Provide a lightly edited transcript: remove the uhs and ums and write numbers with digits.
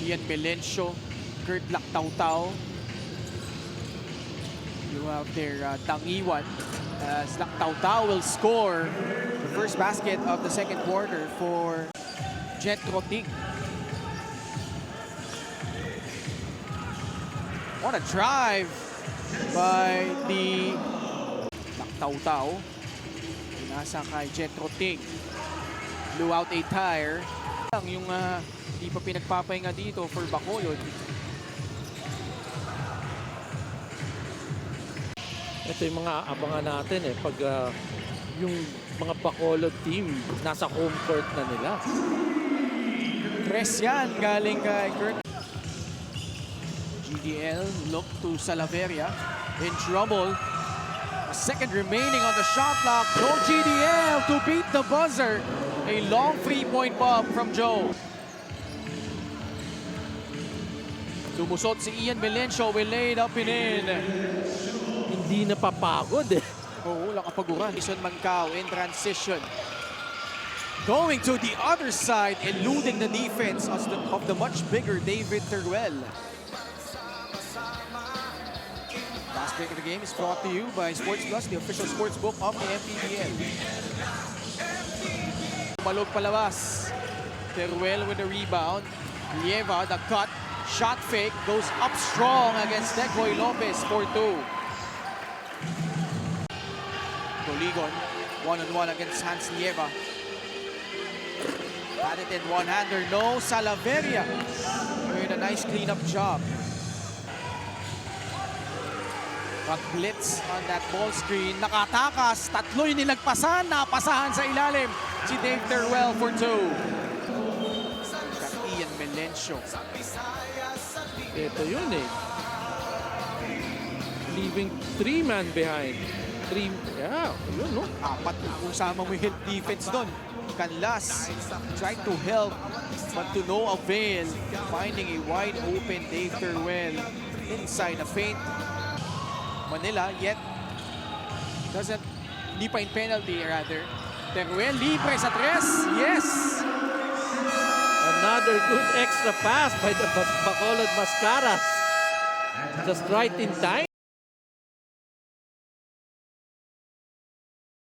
Ian Melencio, Kurt Lactautau. You have their Tangiwan as Lactautau will score the first basket of the second quarter for Jet Rotig. What a drive by the Lactautau. Nasa kay Jet Rotig. Blew out a tire. Yung di pa pinagpapahinga dito for Bacolod. Ito yung mga abangan natin pag yung mga Bacolod team nasa home court na nila. Press yan galing kay Kurt. GDL look to Salaveria in trouble. A second remaining on the shot clock. Joe GDL to beat the buzzer. A long three-point pop from Joe. Lumusot si Ian Melencio, will lay it up and in. Hindi napapagod Oo, nakapaguran. Jason Mancao in transition. Going to the other side, eluding the defense of the much bigger David Teruel. Last break of the game is brought to you by Sports Plus, the official sports book of the MPBL. Malog palabas. Teruel with the rebound. Lieva, the cut. Shot fake, goes up strong against Decoy Lopez for 2. Toligon, one-on-one against Hans Lieva. Had it in one-hander, no. Salaveria doing a nice cleanup job. Pag-blitz on that ball screen, nakatakas, tatlo'y nilagpasan, napasahan sa ilalim si Dave Teruel for 2. Got Ian Melencio. Ito yun leaving 3-man behind. Yun no? Apat kung sama mo yung defense doon. Canlas tried to help but to no avail. Finding a wide open Dave Teruel inside the paint. Manila yet hindi pa in penalty rather. Teruel libre sa tres. Yes! Another good extra pass by the Bacolod Mascaras. Just right in time.